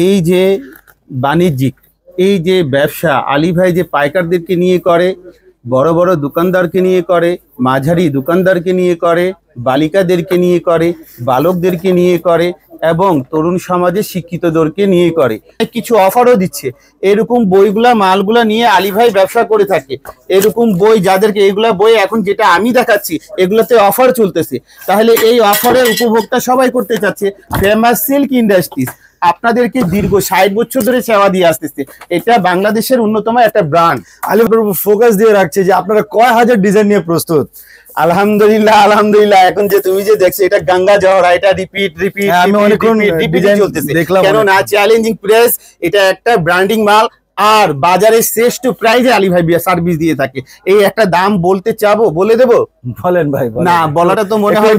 এই যে বাণিজ্যিক এই যে ব্যবসা আলী ভাই যে পাইকারদেরকে নিয়ে করে, বড় বড় দোকানদারকে নিয়ে করে, মাঝারি দোকানদারকে নিয়ে করে, বালিকাদেরকে নিয়ে করে, বালকদেরকে নিয়ে করে এবং তরুণ সমাজের শিক্ষিতদেরকে নিয়ে করে। কিছু অফারও দিচ্ছে। এরকম বইগুলা মালগুলা নিয়ে আলী ভাই ব্যবসা করে থাকে। এরকম বই যাদেরকে, এগুলা বই এখন যেটা আমি দেখাচ্ছি এগুলোতে অফার চলতেছে। তাহলে এই অফারের উপভোক্তা সবাই করতে চাচ্ছে। ফেমাস সিল্ক ইন্ডাস্ট্রিজ আপনাদেরকে দীর্ঘ 60 বছর ধরে সেবা দিয়ে আসতেছে। এটা বাংলাদেশের অন্যতম একটা ব্র্যান্ড। আলী ভাই ফোকাস দিয়ে রাখছে যে আপনারা কয় হাজার ডিজাইন নিয়ে প্রস্তুত। আলহামদুলিল্লাহ আলহামদুলিল্লাহ। এখন যে তুমি যে দেখছো এটা গঙ্গা জহরা, এটা রিপিট রিপিট আমি অনেকক্ষণ ডিজাইন চলতেছে দেখলাম। কেন না চ্যালেঞ্জিং প্রাইস, এটা একটা ব্র্যান্ডিং মাল আর বাজারের শ্রেষ্ঠ প্রাইজে আলী ভাই সার্ভিস দিয়ে থাকে। এই একটা দাম বলতে চাবো, বলে দেবো? বলেন ভাই। না বলাটা তো মনে হয়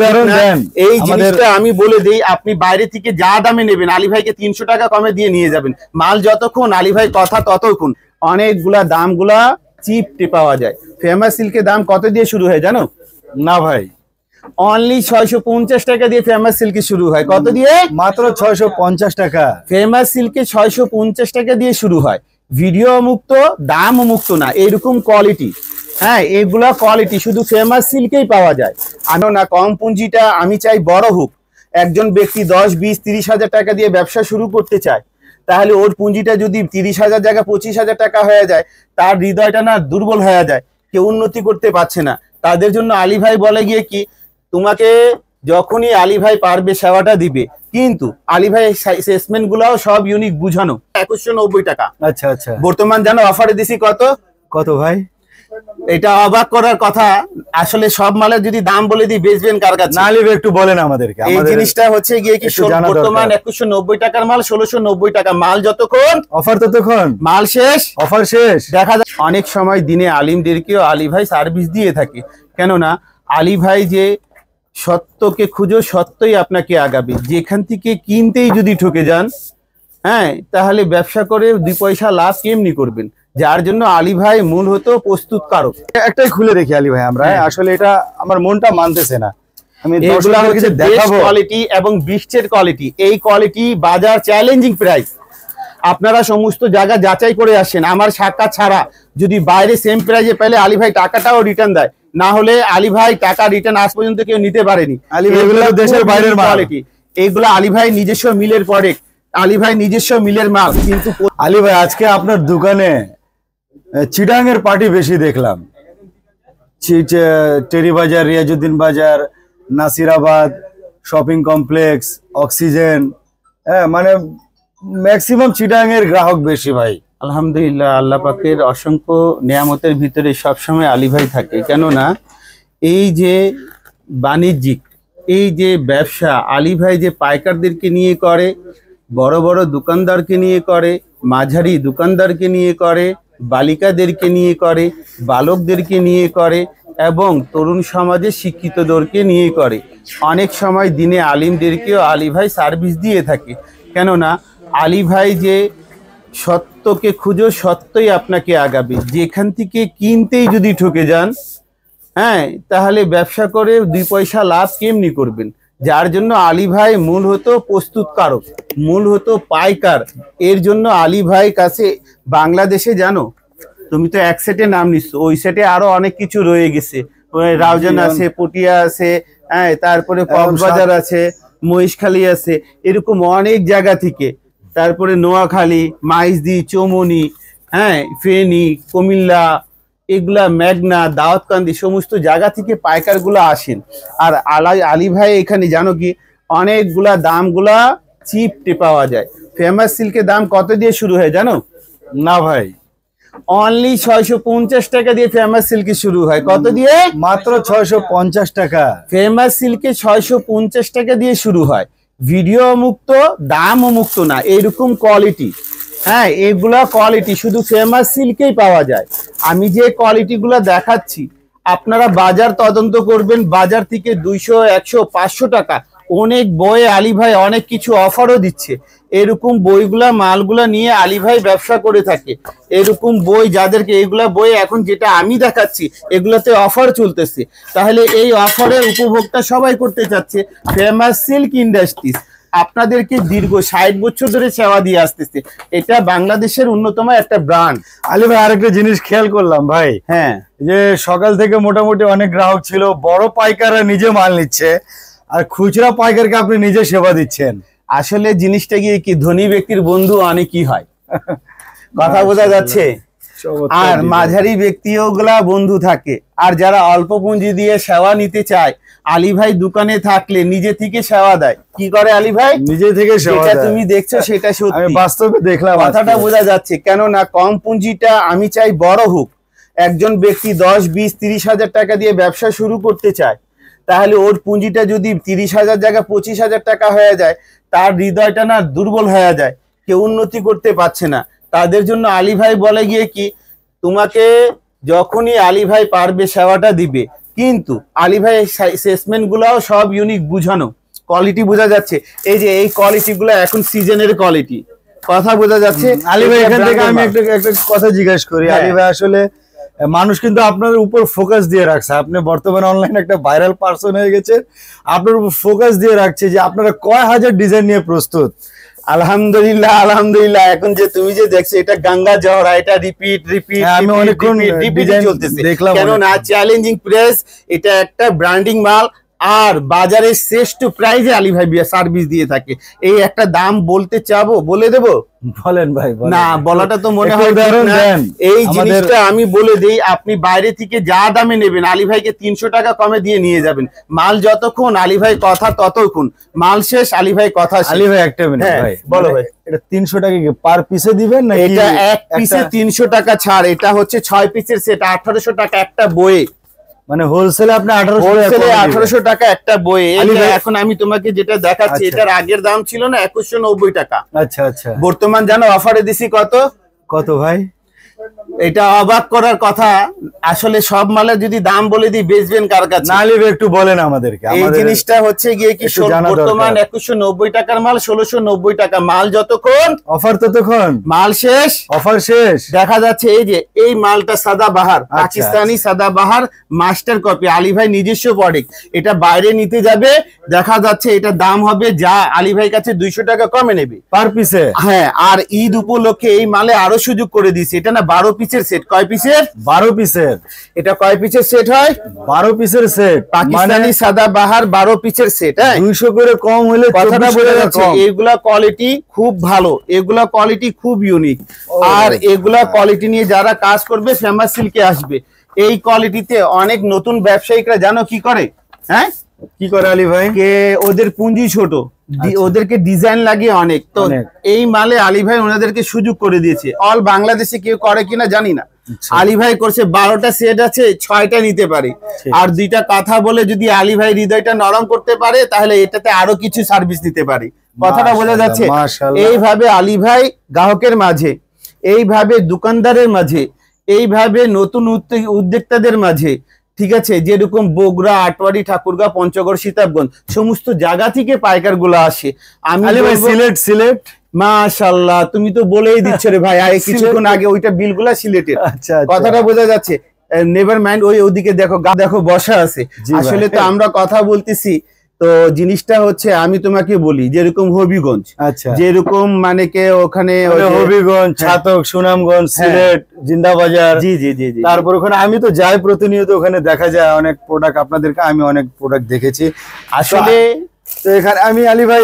এই জিনিসটা আমি বলে দেই। আপনি বাইরে থেকে যা দামে নেবেন আলী ভাইকে 300 টাকা কমে দিয়ে নিয়ে যাবেন। মাল যতক্ষণ আলী ভাই কথা ততক্ষণ। অনেকগুলা দামগুলা চিপটে পাওয়া যায়। ফেমাস সিল্কের দাম কত দিয়ে শুরু হয় জানো? না ভাই, অনলি 650 টাকা দিয়ে ফেমাস সিল্কে শুরু হয়। কত দিয়ে? মাত্র 650 টাকা। ফেমাস সিল্কে 650 টাকা দিয়ে শুরু হয়। ভিডিও মুক্ত, দাম মুক্ত না, এরকম কোয়ালিটি। হ্যাঁ, এগুলা কোয়ালিটি শুধু ফেমাস সিল্কেই পাওয়া যায়। আমি না কম পুঁজিটা আমি চাই বড় হোক। একজন ব্যক্তি 10, 20, 30 হাজার টাকা দিয়ে ব্যবসা শুরু করতে চায়, তাহলে ওর পুঁজিটা যদি 30,000 জায়গায় 25,000 টাকা হয়ে যায়, তার হৃদয়টা না দুর্বল হয়ে যায়, কেউ উন্নতি করতে পারছে না। তাদের জন্য আলী ভাই বলে গিয়ে কি, তোমাকে যখনই আলী ভাই পারবে সেবাটা দিবে, কিন্তু আলী ভাই সেসমেন্ট গুলাও সব ইউনিক বুঝানো। 2190 টাকা। আচ্ছা আচ্ছা। বর্তমান জানো অফারে দিছি কত? কত ভাই? এটা অবাক করার কথা। আসলে সব মালের যদি দাম বলে দিই বেচবেন কার কাছে? না লিবে একটু বলেন আমাদেরকে। এই জিনিসটা হচ্ছে গিয়ে কি, বর্তমান 2190 টাকার মাল 1690 টাকা। মাল যতক্ষণ অফার ততক্ষণ, মাল শেষ, অফার শেষ। দেখা যায় অনেক সময় দিনে আলিমদেরকেও আলী ভাই সার্ভিস দিয়ে থাকে। কেননা আলী ভাই যে সত্যকে খুঁজো, সত্যই আপনাকে আগাবে। যেখান থেকে কিনতেই যদি ঠকে যান, হ্যাঁ, তাহলে ব্যবসা করে 2 পয়সা লাভ কেমনি করবেন? যার জন্য আলী ভাই মূলত প্রস্তুতকারক। একটাই খুলে দেখি আলী ভাই আমরা, আসলে এটা আমার মনটা মানতেছে না। আমি দেখাবো কোয়ালিটি এবং বিশ্বের কোয়ালিটি। এই কোয়ালিটি বাজার চ্যালেঞ্জিং প্রাইস। আপনারা সমস্ত জায়গা যাচাই করে আসেন। আমার সাক্ষাৎ ছাড়া যদি বাইরে সেম প্রাইজে পেলে আলী ভাই টাকাটাও রিটার্ন দেয়, না হলে আলী ভাই টাকা রিটার্ন আজ পর্যন্ত কেউ নিতে পারেনি। আলী ভাই এগুলো দেশের বাইরের কোয়ালিটি, এইগুলো আলী ভাই নিজস্ব মিলের প্রোডাক্ট, আলী ভাই নিজস্ব মিলের মাল। কিন্তু আলী ভাই আজকে আপনার দোকানে চিটাং এর পার্টি বেশি দেখলাম। টেরি বাজার, রিয়াজউদ্দিন বাজার, নাসিরাবাদ শপিং কমপ্লেক্স, অক্সিজেন, হ্যাঁ মানে ম্যাক্সিমাম চিটাং এর গ্রাহক বেশি ভাই। আলহামদুলিল্লাহ, আল্লাহ পাকের অসংখ্য নিয়ামতের ভিতরে সবসময় আলী ভাই থাকে। কেননা এই যে বাণিজ্যিক এই যে ব্যবসা আলী ভাই যে পাইকারদেরকে নিয়ে করে, বড় বড় দোকানদারকে নিয়ে করে, মাঝারি দোকানদারকে নিয়ে করে, বালিকাদেরকে নিয়ে করে, বালকদেরকে নিয়ে করে এবং তরুণ সমাজের শিক্ষিতদেরকে নিয়ে করে। অনেক সময় দিনে আলিমদেরকেও আলী ভাই সার্ভিস দিয়ে থাকে। কেননা আলী ভাই যে সত্যকে খুঁজো, সত্যই আপনাকে আগাবে। যেখান থেকে কিনতেই যদি ঠকে যান, হ্যাঁ, তাহলে ব্যবসা করে 2 পয়সা লাভ কেমনি করবেন? যার জন্য আলী ভাই মূল হতো প্রস্তুতকারক, মূল হতো পাইকার। এর জন্য আলী ভাই কাছে বাংলাদেশে জানো, তুমি তো এক সেটে নাম নিচ্ছ, ওই সেটে আরো অনেক কিছু রয়ে গেছে। রাউজান আছে, পটিয়া আছে, হ্যাঁ, তারপরে কক্সবাজার আছে, মহিষখালী আছে, এরকম অনেক জায়গা থেকে, তারপরে নোয়াখালী, মাইজদি, চৌমনি, হ্যাঁ, ফেনী, কুমিল্লা, এগুলা মেঘনা, দাউদকান্দি, সমস্ত জায়গা থেকে পাইকারগুলো আসেন। আর আলী ভাই এখানে জানো কি, অনেকগুলা দামগুলা চিপটে পাওয়া যায়। ফেমাস সিল্কের দাম কত দিয়ে শুরু হয় জানো? না ভাই, অনলি 650 টাকা দিয়ে ফেমাস সিল্কে শুরু হয়। কত দিয়ে? মাত্র 650 টাকা। ফেমাস সিল্কে 650 টাকা দিয়ে শুরু হয়। ভিডিও মুক্ত, দাম মুক্ত না, এরকম কোয়ালিটি। হ্যাঁ, এগুলা কোয়ালিটি শুধু ফেমাস সিল্কেই পাওয়া যায়। আমি যে কোয়ালিটিগুলো দেখাচ্ছি, আপনারা বাজার তদন্ত করবেন। বাজার থেকে 200, 100, 500 টাকা অনেক বইয়ে আলী ভাই অনেক কিছু অফারও দিচ্ছে। এরকম বইগুলা মালগুলা নিয়ে আলী ভাই ব্যবসা করে থাকে। এরকম বই যাদেরকে, এগুলা বই এখন যেটা আমি দেখাচ্ছি এগুলাতে অফার চলতেছে। তাহলে এই অফারের উপভোক্তা সবাই করতে চাচ্ছে। ফেমাস সিল্ক ইন্ডাস্ট্রিজ আপনাদেরকে দীর্ঘ 60 বছর ধরে সেবা দিয়ে আসতেছে। এটা বাংলাদেশের অন্যতম একটা ব্র্যান্ড। আলী ভাই আরেকটা জিনিস খেয়াল করলাম ভাই, হ্যাঁ, যে সকাল থেকে মোটামুটি অনেক গ্রাহক ছিল, বড় পাইকাররা নিজে মাল নিচ্ছে আর খুচরা পাইকারকে আপনি নিজে সেবা দিচ্ছেন। আসলে জিনিসটা গিয়ে কি, ধনী ব্যক্তির বন্ধু অনেকই হয়, কথা বোঝা যাচ্ছে। আর মাঝারি ব্যক্তিও গুলা বন্ধু থাকে, আর যারা অল্প পুঁজি দিয়ে সেবা নিতে চায়, আলী ভাই দোকানে থাকলে নিজে থেকে সেবা দেয়। কি করে আলী ভাই? নিজে থেকে সেবা দেয়। তুমি দেখছো সেটা সত্যি, আমি বাস্তবে দেখলাম, কথাটা বোঝা যাচ্ছে। কেননা কম পুঁজিটা আমি চাই বড় হোক। একজন ব্যক্তি 10, 20, 30 হাজার টাকা দিয়ে ব্যবসা শুরু করতে চায়, তাহলে ওর পুঁজিটা যদি 30,000 জায়গায় 25,000 টাকা হয়ে যায়, তার হৃদয়টা না দুর্বল হয়ে যায়, কেউ উন্নতি করতে পারছে না। তাদের জন্য আলী ভাই বলে গিয়ে কি, তোমাকে যখনই আলী ভাই পারবে সেবাটা দিবে, কিন্তু আলী ভাই সেসমেন্ট গুলাও সব ইউনিক, বুঝানো কোয়ালিটি বোঝা যাচ্ছে। এই যে এই কোয়ালিটি গুলো এখন সিজনের কোয়ালিটি, কথা বোঝা যাচ্ছে। আলী ভাই এখান থেকে আমি একটা কথা জিজ্ঞাসা করি। আলী ভাই আসলে মানুষ কিন্তু আপনার উপর ফোকাস দিয়ে রাখছে, আপনি বর্তমানে অনলাইনে একটা ভাইরাল পারসন হয়ে গেছে, আপনার উপর ফোকাস দিয়ে রাখছে যে আপনারা কয় হাজার ডিজাইন নিয়ে প্রস্তুত। আলহামদুলিল্লাহ, আলহামদুলিল্লাহ। এখন যে তুমি যে দেখছো, এটা গঙ্গা জহরা, এটা রিপিট রিপিট, আমি অনেকক্ষণ ডিজাইন চলতেছে দেখলাম, কেন না চ্যালেঞ্জিং প্রাইস, এটা একটা ব্র্যান্ডিং মাল, আর বাজারের শ্রেষ্ঠ প্রাইজে আলী ভাই সার্ভিস দিয়ে থাকে। এই একটা দাম বলতে চাবো, বলে দেবো? বলেন ভাই। না, বলাটা তো মনে হয় এই জিনিসটা আমি বলে দেই। আপনি বাইরে থেকে যা দামে নেবেন, আলী ভাইকে 300 টাকা কমে দিয়ে নিয়ে যাবেন। মাল যতক্ষণ আলী ভাই কথা, ততক্ষণ মাল শেষ আলী ভাই কথা। আলী ভাই একটা মিনিট ভাই, বলো ভাই। এটা 300 টাকা কি পার পিসে দিবেন না? এটা এক পিসে 300 টাকা ছাড়। এটা হচ্ছে 6 পিসের সেট, 1800 টাকা একটা বইয়ে। মানে হোলসেলে আপনি 1800 টাকা একটা বই। এখন আমি তোমাকে যেটা দেখাচ্ছি, এটার আগের দাম ছিল না 2190 টাকা। আচ্ছা আচ্ছা, বর্তমান জানো অফারে দিছি কত? কত ভাই? এটা অবাক করার কথা। আসলে সব মালের যদি দাম বলে দিই, বেচবেন কার কাছে? না আলী ভাই একটু বলেন আমাদেরকে। এই জিনিসটা হচ্ছে গিয়ে কি, বর্তমান 2190 টাকার মাল 1690 টাকা। মাল যতক্ষণ অফার ততক্ষণ মাল শেষ, অফার শেষ। দেখা যাচ্ছে এই যে এই মালটা সাদাবাহার, পাকিস্তানি সাদাবাহার মাস্টার কপি, আলী ভাই নিজস্ব প্রোডাক্ট। এটা বাইরে নিতে যাবে, দেখা যাচ্ছে এটা দাম হবে যা আলী ভাই কাছে 200 টাকা কমে নেবে পার পিসে। হ্যাঁ, আর ঈদ উপলক্ষে এই মালে আরো সুযোগ করে দিয়েছে। এটা না 12 পিসের সেট। কয় পিসের? 12 পিসের। এটা কয় পিসের সেট হয়? 12 পিসের সেট। পাকিস্তানি সাদাবাহার 12 পিসের সেট। হ্যাঁ, 200 করে কম হলে কথাটা বোঝা যাচ্ছে। এগুলা কোয়ালিটি খুব ভালো, এগুলা কোয়ালিটি খুব ইউনিক। আর এগুলা কোয়ালিটি নিয়ে যারা কাজ করবে, ফেমাস সিল্কে আসবে। এই কোয়ালিটিতে অনেক নতুন ব্যবসায়িকরা জানো কি করে? হ্যাঁ, কি করে আলী ভাই? কে ওদের পুঁজি ছোট, ওদেরকে ডিজাইন লাগে অনেক, তো এই মালে আলী ভাই ওনাদেরকে সুযোগ করে দিয়েছে। অল বাংলাদেশে কেউ করে কিনা জানি না, আলী ভাই করছে 12টা সেট আছে, 6টা নিতে পারে। আর 2টা কথা বলে যদি আলী ভাই হৃদয়টা নরম করতে পারে, তাহলে এটাতে আরো কিছু সার্ভিস দিতে পারে। কথাটা বোঝা যাচ্ছে? এইভাবে আলী ভাই গ্রাহকের মাঝে, এইভাবে দোকানদারের মাঝে, এইভাবে নতুন উদ্যোক্তাদের মাঝে, ঠিক আছে, যেরকম বগুড়া, আটোয়ারি, ঠাকুরগাঁও, পঞ্চগড়, সীতাবগঞ্জ সমস্ত জায়গা থেকে পাইকার গুলো আসে। আমি সিলেট মাশাআল্লাহ, তুমি তো বলেই দিচ্ছ রে ভাই। কিছুক্ষণ আগে ওইটা বিলগুলা সিলেটের। কথাটা বোঝা যাচ্ছে। নেভার মাইন্ড, ওইদিকে দেখো, দেখো বসা আছে। আসলে তো আমরা কথা বলতেছি, তো জিনিসটা হচ্ছে আমি তোমাকে বলি, যেরকম হবিগঞ্জ, যেরকম মানে কে ওখানে হবিগঞ্জ, ছাতক, সুনামগঞ্জ, সিলেট, জিন্দাবাজার। জি জি জি জি। তারপর ওখানে আমি তো যাই প্রতিনিয়ত, ওখানে দেখা যায় অনেক প্রোডাক্ট। আপনাদেরকে আমি অনেক প্রোডাক্ট দেখেছি আসলে। তো এখানে আমি আলী ভাই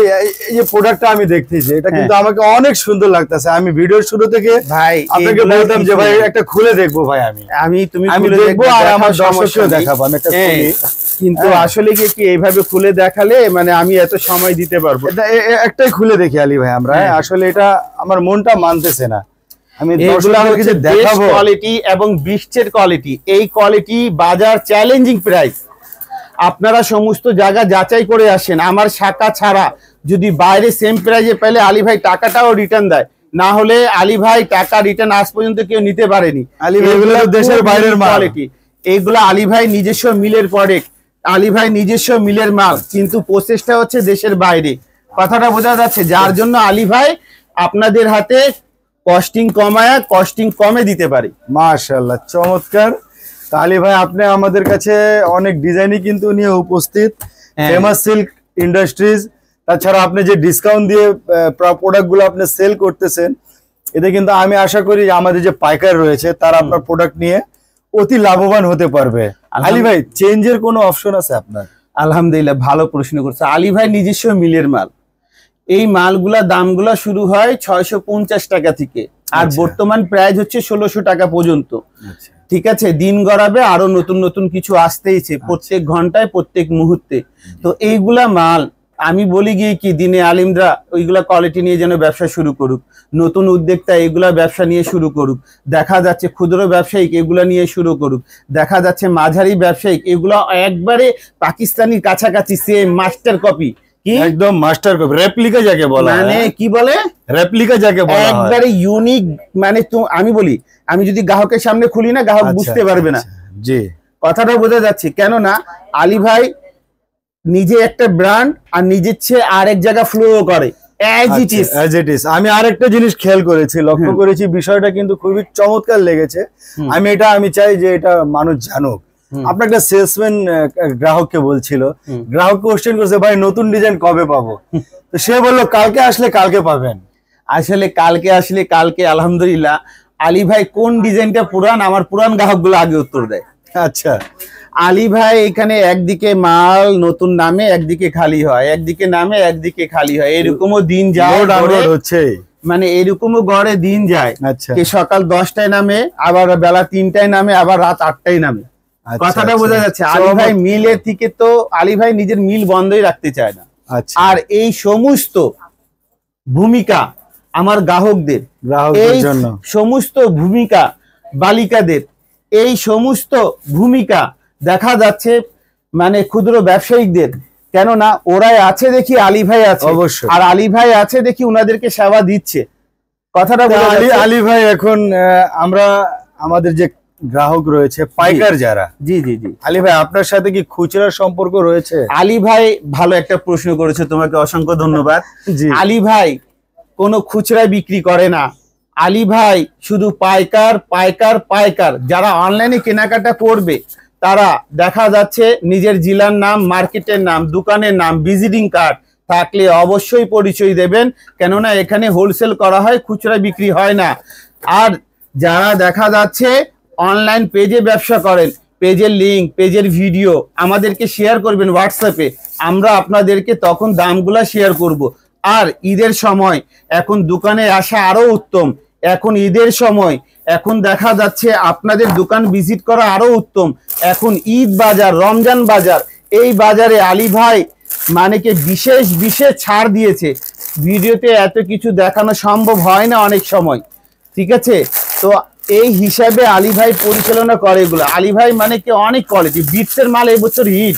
এই যে প্রোডাক্টটা আমি দেখতেছি, এটা কিন্তু আমাকে অনেক সুন্দর লাগতেছে। আমি ভিডিওর শুরু থেকে ভাই আপনাকে বলতাম যে ভাই একটা খুলে দেখবো ভাই। আমি খুলে দেখবো আর আমার দর্শককেও দেখাবো আমি একটা খুলে। কিন্তু আসলে কি এইভাবে খুলে দেখালে মানে আমি এত সময় দিতে পারবো? এটা একটাই খুলে দেখি আলী ভাই আমরা। আসলে এটা আমার মনটা মানতেছে না। আমি দর্শকদেরকে যে দেখাবো কোয়ালিটি এবং বিশ্বের কোয়ালিটি, এই কোয়ালিটি বাজার চ্যালেঞ্জিং প্রাইস। আপনারা সমস্ত জায়গা যাচাই করে আসেন। আমার শাখা ছাড়া যদি বাইরে সেম প্রাইজে পেলে আলী ভাই টাকাটাও রিটার্ন দেয়, না হলে আলী ভাই টাকা রিটার্ন আজ পর্যন্ত কেউ নিতে পারেনি। আলী ভাই এগুলো দেশের বাইরের কোয়ালিটি, এইগুলো আলী ভাই নিজস্ব মিলের প্রোডাক্ট, আলী ভাই নিজস্ব মিলের মাল, কিন্তু প্রসেসটা হচ্ছে দেশের বাইরে। কথাটা বোঝা যাচ্ছে? যার জন্য আলী ভাই আপনাদের হাতে কস্টিং কমায়, কস্টিং কমে দিতে পারে। মাশাআল্লাহ, চমৎকার। আলী ভাই আপনি আমাদের কাছে অনেক ডিজাইনই কিন্তু নিয়ে উপস্থিত। ফেমাস সিল্ক ইন্ডাস্ট্রিজ, তাছাড়া আপনি যে ডিসকাউন্ট দিয়ে প্রোডাক্টগুলো আপনি সেল করতেছেন, এতে কিন্তু আমি আশা করি যে আমাদের যে পাইকার রয়েছে তারা আপনার প্রোডাক্ট নিয়ে অতি লাভবান হতে পারবে। আলী ভাই, চেঞ্জের কোনো অপশন আছে আপনার? আলহামদুলিল্লাহ, ভালো প্রশ্ন করছে। আলী ভাই নিজস্ব মিলের মাল, এই মালগুলা দামগুলা শুরু হয় 650 টাকা থেকে, আর বর্তমান প্রাইস হচ্ছে 1600 টাকা পর্যন্ত। ঠিক আছে, দিন গড়াবে আরো নতুন নতুন কিছু আসতেইছে প্রত্যেক ঘন্টায় প্রত্যেক মুহূর্তে। তো এইগুলা মাল আমি বলি গিয়ে কি, দিনে আলিমরা ওইগুলা কোয়ালিটি নিয়ে যেন ব্যবসা শুরু করুক, নতুন উদ্যোক্তা এগুলা ব্যবসা নিয়ে শুরু করুক, দেখা যাচ্ছে ক্ষুদ্র ব্যবসায়িক এগুলা নিয়ে শুরু করুক, দেখা যাচ্ছে মাঝারি ব্যবসায়িক এগুলা একবারে পাকিস্তানির কাছাকাছি সেম মাস্টার কপি, কি একদম মাস্টার কপি, রেপ্লিকা যাকে বলা হয়। মানে কি বলে রেপ্লিকা যাকে বলা হয়, একবারে ইউনিক। মানে তো আমি বলি, আমি যদি গ্রাহকের সামনে খুলি না, গ্রাহক বুঝতে পারবে না। জি, কথাটা বোঝা যাচ্ছে। কেননা আলী ভাই নিজে একটা ব্র্যান্ড, আর নিজের চেয়ে আরেক জায়গা ফ্লো করে as it is। আমি আরেকটা জিনিস খেয়াল করেছি, লক্ষ্য করেছি, বিষয়টা কিন্তু খুবই চমৎকার লেগেছে। আমি চাই যে এটা মানুষ জানুক। আপনার একটা সেলসম্যান গ্রাহককে বলছিল, গ্রাহক কোশ্চেন করছে, ভাই নতুন ডিজাইন কবে পাবো? তো সে বললো কালকে আসলে কালকে পাবেন। আসলে কালকে আসলে কালকে, আলহামদুলিল্লাহ। আলী ভাই কোন ডিজাইনটা পুরান, আমার পুরান গ্রাহকগুলো আগে উত্তর দেয়। আচ্ছা, আলী ভাই এখানে একদিকে মাল নতুন নামে, একদিকে খালি হয়, একদিকে নামে একদিকে খালি হয়, এরকমও দিন যায় হচ্ছে, মানে এরকমও গড়ে দিন যায়। আচ্ছা, কে সকাল 10টায় নামে, আবার বেলা 3টায় নামে, আবার রাত 8টায় নামে। কথাটা বোঝা যাচ্ছে। আলী ভাই মিলের থেকে তো আলী ভাই নিজের মিল বন্ধই রাখতে চায় না। আর এই সমস্ত ভূমিকা আমার গ্রাহকদের, এই সমস্ত ভূমিকা বালিকাদের, এই সমস্ত ভূমিকা দেখা যাচ্ছে মানে ক্ষুদ্র ব্যবসায়িকদের। কেননা ওরাই আছে দেখি আলী ভাই আছে, অবশ্যই, আর আলী ভাই আছে দেখি উনাদেরকে সেবা দিচ্ছে। কথাটা আলী ভাই এখন আমরা আমাদের যে গ্রাহক রয়েছে পাইকার যারা, জি জি জি, আলী ভাই আপনার সাথে কি খুচরার সম্পর্ক রয়েছে? আলী ভাই ভালো একটা প্রশ্ন করেছে, তোমাকে অসংখ্য ধন্যবাদ। আলী ভাই কোনো খুচরায় বিক্রি করে না। আলী ভাই শুধু পাইকার পাইকার পাইকার। যারা অনলাইনে কেনাকাটা করবে তারা দেখা যাচ্ছে নিজের জেলার নাম, মার্কেটের নাম, দোকানের নাম, ভিজিটিং কার্ড থাকলে অবশ্যই পরিচয় দেবেন। কেননা এখানে হোলসেল করা হয়, খুচরা বিক্রি হয় না। আর যারা দেখা যাচ্ছে অনলাইন পেজে ব্যবসা করেন, পেজের লিঙ্ক, পেজের ভিডিও আমাদেরকে শেয়ার করবেন হোয়াটসঅ্যাপে, আমরা আপনাদেরকে তখন দামগুলা শেয়ার করব। আর ঈদের সময় এখন দোকানে আসা আরো উত্তম। এখন ঈদের সময়, এখন দেখা যাচ্ছে আপনাদের দোকান ভিজিট করা আরো উত্তম। এখন ঈদ বাজার, রমজান বাজার, এই বাজারে আলী ভাই মানে কি বিশেষ বিশেষ ছাড় দিয়েছে। ভিডিওতে এত কিছু দেখানো সম্ভব হয় না অনেক সময়, ঠিক আছে? তো এই হিসাবে আলী ভাই পরিচালনা করে এগুলো। আলী ভাই মানে কি অনেক কোয়ালিটি। বিটসের মাল এবছর হিট,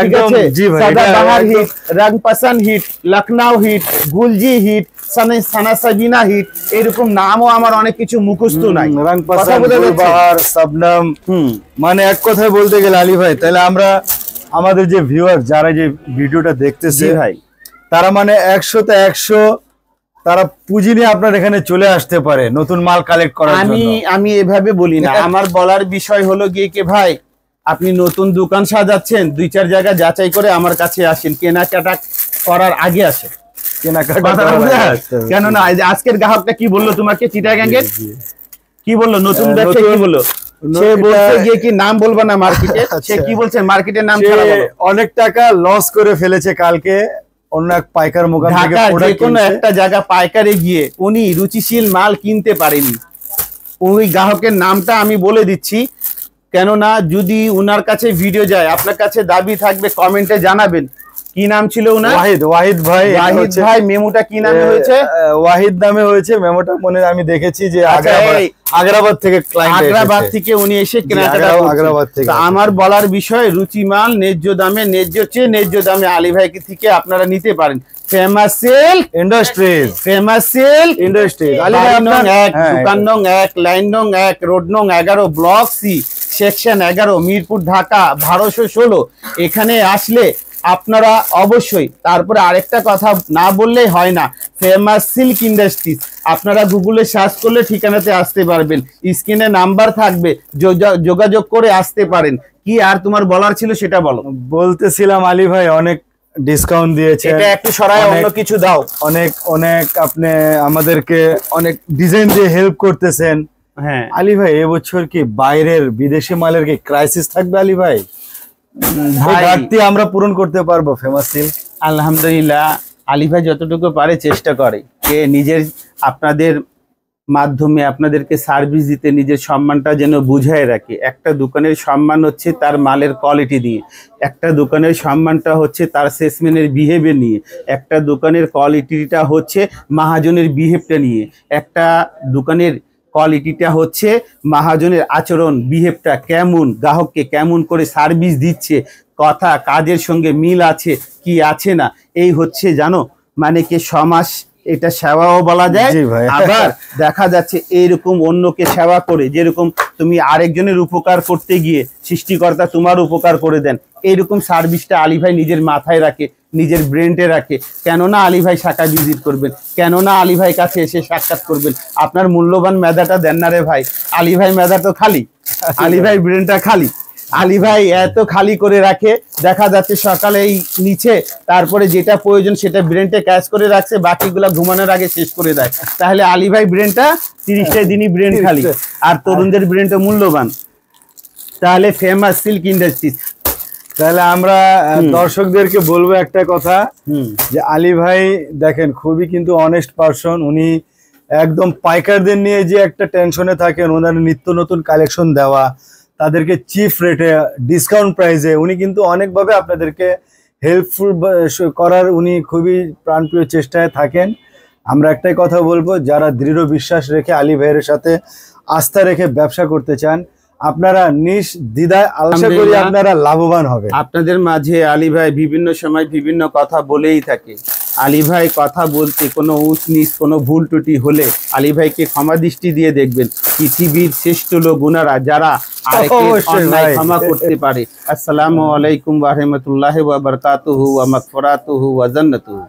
ঠিক আছে? সাদাবাহার হিট, রংপাসান হিট, লখনউ হিট, গুলজি হিট, সানা সাবিনা হিট, এরকম নামও আমার অনেক কিছু মুখস্থ নাই। রংপাসান, গুলবাহার, শবনম, মানে এক কথায় বলতে গেলে আলী ভাই, তাহলে আমরা আমাদের যে ভিউয়ার যারা যে ভিডিওটা দেখতেছে ভাই, তারা মানে 100তে 100 তারা পুঁজি নিয়ে আপনার এখানে চলে আসতে পারে নতুন মাল কালেক্ট করার জন্য। আমি এভাবে বলি না। আমার বলার বিষয় হলো গিয়ে কি ভাই, আপনি নতুন দোকান সাজাচ্ছেন, 2-4 জায়গা যাচাই করে আমার কাছে আসেন, কেনাকাটা করার আগে আসেন। কেননা আজকের গ্রাহকটা কি বললো তোমাকে, চিটাগাঙ্গের কি বললো, নতুন ব্যবসা কি বললো? সে বলছে গিয়ে কি নাম বলবো না মার্কেটে, সে কি বলছে মার্কেটের নাম ছাড়া অনেক টাকা লস করে ফেলেছে কালকে অন্য এক পাইকার মোকাম থেকে যে কোনো একটা জায়গা পাইকারে গিয়ে উনি রুচিশীল মাল কিনতে পারেনি। ওই গ্রাহকের নামটা আমি বলে দিচ্ছি, কেননা যদি উনার কাছে ভিডিও যায়, আপনার কাছে দাবি থাকবে কমেন্টে জানাবেন কি নাম ছিল উনার। ওয়াহিদ ভাই। ওয়াহিদ ভাই, মেমোটা কি নামে হয়েছে? ওয়াহিদ নামে হয়েছে মেমোটা। মনে আমি দেখেছি যে আগ্রাবাদ থেকে ক্লায়েন্ট, আগ্রাবাদ থেকে উনি এসে কেনাকাটা করছেন। আমার বলার বিষয়, রুচি মাল ন্যায্য দামে, ন্যায্য চেয়ে ন্যায্য দামে আলী ভাই থেকে আপনারা নিতে পারেন। Famous silk industries, famous silk industries, দোকান নং 1, লাইন নং 1, রোড নং 11, block C, section 11, Mirpur, Dhaka 1216। এখানে আসলে আপনারা অবশ্যই, তারপরে আরেকটা কথা না বললেই হয় না, ফেমাস সিল্ক ইন্ডাস্ট্রিজ আপনারা গুগলে সার্চ করলে ঠিকানাতে আসতে পারবেন, স্ক্রিনে নাম্বার থাকবে, যোগাযোগ করে আসতে পারেন। কি আর তোমার বলার ছিল সেটা বলো। বলতেছিলাম আলী ভাই, অনেক ডিসকাউন্ট দিয়েছেন, এটা একটু সরায় অন্য কিছু দাও। অনেক অনেক আপনি আমাদেরকে অনেক ডিজাইন দিয়ে হেল্প করতেছেন। হ্যাঁ আলী ভাই, এবছর কি বাইরের বিদেশি মালের কি ক্রাইসিস থাকবে আলী ভাই? ভাই ঘাটতি আমরা পূরণ করতে পারবো ফেমাস সিল্ক? আলহামদুলিল্লাহ, আলী ভাই যতটুকু পারে চেষ্টা করে যে নিজের আপনাদের মাধ্যমে আপনাদেরকে সার্ভিস দিতে নিজের সম্মানটা যেন বুঝায় রাখে। একটা দোকানের সম্মান হচ্ছে তার মালের কোয়ালিটি দিয়ে, একটা দোকানের সম্মানটা হচ্ছে তার সেলসম্যানের বিহেভিয়ার নিয়ে, একটা দোকানের কোয়ালিটিটা হচ্ছে মহাজনের বিহেভটা নিয়ে, একটা দোকানের কোয়ালিটিটা হচ্ছে মহাজনের আচরণ বিহেভটা কেমন, গ্রাহককে কেমন করে সার্ভিস দিচ্ছে, কথা কাজের সঙ্গে মিল আছে কি আছে না, এই হচ্ছে জানো মানে কি সমাজ। এটা সেবাও বলা যায়। জি ভাই। আবার দেখা যাচ্ছে এইরকম অন্যকে সেবা করে, যেরকম তুমি আরেকজনের উপকার করতে গিয়ে সৃষ্টিকর্তা তোমার উপকার করে দেন, এইরকম সার্ভিসটা আলী ভাই নিজের মাথায় রাখে, নিজের ব্রেনটে রাখে। কেননা আলী ভাই শাখায় ভিজিট করবেন, কেননা আলী ভাই কাছে এসে সাক্ষাৎ করবেন। আপনার মূল্যবান মেধাটা দেন না রে ভাই। আলী ভাই মেধা তো খালি, আলী ভাই ব্রেনটা খালি। আলী ভাই এত খালি করে রাখে, দেখা যাচ্ছে সকালে এই নিচে, তারপরে যেটা প্রয়োজন সেটা ব্রেনটা ক্যাচ করে রাখছে, বাকিগুলা ঘুমানোর আগে শেষ করে দেয়। তাহলে আলী ভাই ব্রেনটা 30টা দিনই ব্রেন খালি, আর তরুণদের ব্রেনটা মূল্যবান। তাহলে ফেমাস সিল্ক ইন্ডাস্ট্রিজ। তাহলে আমরা দর্শকদেরকে বলবো একটা কথা, যে আলী ভাই দেখেন খুবই কিন্তু অনেস্ট পারসন। উনি একদম পাইকারদের নিয়ে যে একটা টেনশনে থাকেন, ওনার নিত্য নতুন কালেকশন দেওয়া, তাদেরকে চিপ রেটে ডিসকাউন্ট প্রাইসে উনি কিন্তু অনেকভাবে আপনাদেরকে হেল্পফুল করার উনি খুবই প্রাণপ্রিয় চেষ্টায় থাকেন। আমরা একটাই কথা বলবো, যারা দৃঢ় বিশ্বাস রেখে আলী ভাইয়ের সাথে আস্থা রেখে ব্যবসা করতে চান, আপনারা নির্দ্বিধায় আশা করি আপনারা লাভবান হবে। আপনাদের মাঝে আলী ভাই বিভিন্ন সময় বিভিন্ন কথা বলেই থাকে। আলী ভাই কথা বলতে কোনো উঁচ নিচ কোনো ভুল ত্রুটি হলে আলী ভাইকে ক্ষমা দৃষ্টি দিয়ে দেখবেন। পৃথিবীর শ্রেষ্ঠ লোক গুনারা যারা ক্ষমা করতে পারে। আসসালামু আলাইকুম ওয়া রাহমাতুল্লাহি ওয়া বারাকাতুহু ওয়া মাগফিরাতুহু ওয়া জান্নাতুহু।